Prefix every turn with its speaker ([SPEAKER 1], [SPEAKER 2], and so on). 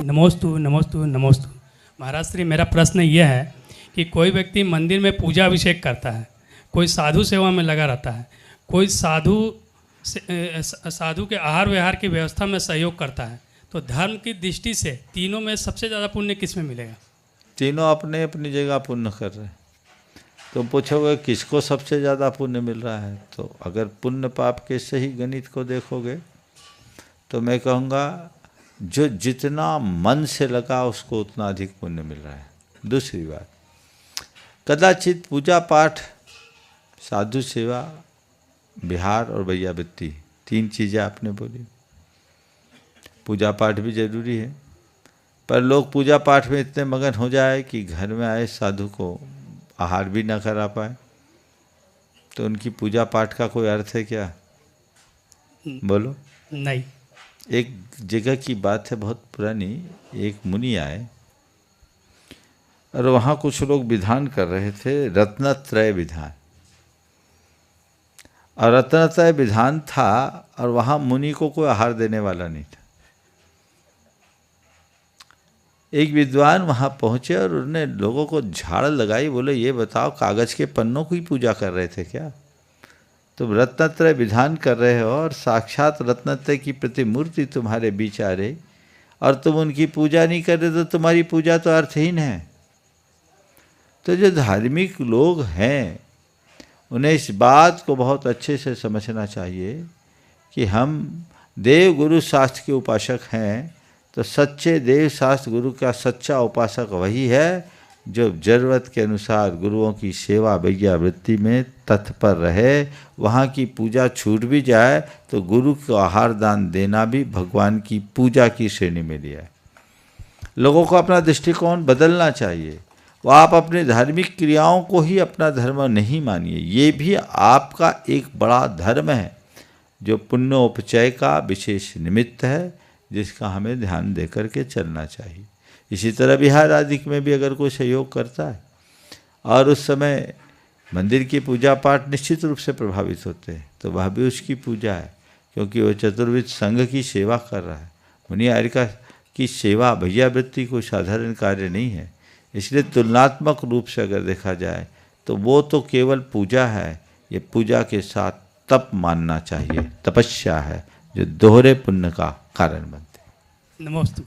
[SPEAKER 1] नमोस्तु नमोस्तु नमोस्तु। महाराज श्री, मेरा प्रश्न यह है कि कोई व्यक्ति मंदिर में पूजा अभिषेक करता है, कोई साधु सेवा में लगा रहता है, कोई साधु के आहार विहार की व्यवस्था में सहयोग करता है, तो धर्म की दृष्टि से तीनों में सबसे ज़्यादा पुण्य किस में मिलेगा?
[SPEAKER 2] तीनों अपने अपनी जगह पुण्य कर रहे हैं। तुम पूछोगे किसको सबसे ज़्यादा पुण्य मिल रहा है, तो अगर पुण्य पाप के सही गणित को देखोगे तो मैं कहूँगा जो जितना मन से लगा उसको उतना अधिक पुण्य मिल रहा है। दूसरी बात, कदाचित पूजा पाठ, साधु सेवा, विहार और वैयावृत्ति, तीन चीज़ें आपने बोली। पूजा पाठ भी जरूरी है, पर लोग पूजा पाठ में इतने मगन हो जाए कि घर में आए साधु को आहार भी ना करा पाए, तो उनकी पूजा पाठ का कोई अर्थ है क्या? बोलो।
[SPEAKER 1] नहीं।
[SPEAKER 2] एक जगह की बात है बहुत पुरानी, एक मुनि आए और वहाँ कुछ लोग विधान कर रहे थे, रत्नत्रय विधान। और रत्नत्रय विधान था और वहाँ मुनि को कोई आहार देने वाला नहीं था। एक विद्वान वहाँ पहुँचे और उन्होंने लोगों को झाड़ लगाई, बोले ये बताओ कागज़ के पन्नों की पूजा कर रहे थे क्या? तुम रत्नत्रय विधान कर रहे हो और साक्षात रत्नत्रय की प्रतिमूर्ति तुम्हारे बीच आ रही और तुम उनकी पूजा नहीं कर रहे, तो तुम्हारी पूजा तो अर्थहीन है। तो जो धार्मिक लोग हैं उन्हें इस बात को बहुत अच्छे से समझना चाहिए कि हम देव गुरु शास्त्र के उपासक हैं, तो सच्चे देव शास्त्र गुरु का सच्चा उपासक वही है जो जरूरत के अनुसार गुरुओं की सेवा वैयावृत्ति में तत्पर रहे। वहाँ की पूजा छूट भी जाए तो गुरु को आहार दान देना भी भगवान की पूजा की श्रेणी में लिया है। लोगों को अपना दृष्टिकोण बदलना चाहिए। वो आप अपने धार्मिक क्रियाओं को ही अपना धर्म नहीं मानिए, ये भी आपका एक बड़ा धर्म है जो पुण्योपचय का विशेष निमित्त है, जिसका हमें ध्यान दे करके चलना चाहिए। इसी तरह विहार आदि में भी अगर कोई सहयोग करता है और उस समय मंदिर की पूजा पाठ निश्चित रूप से प्रभावित होते हैं, तो वह भी उसकी पूजा है, क्योंकि वो चतुर्विध संघ की सेवा कर रहा है। मुनि आर्य की सेवा भैयावृत्ति कोई साधारण कार्य नहीं है। इसलिए तुलनात्मक रूप से अगर देखा जाए तो वो तो केवल पूजा है, ये पूजा के साथ तप मानना चाहिए, तपस्या है जो दोहरे पुण्य का कारण बनते हैं।
[SPEAKER 1] नमोस्तु।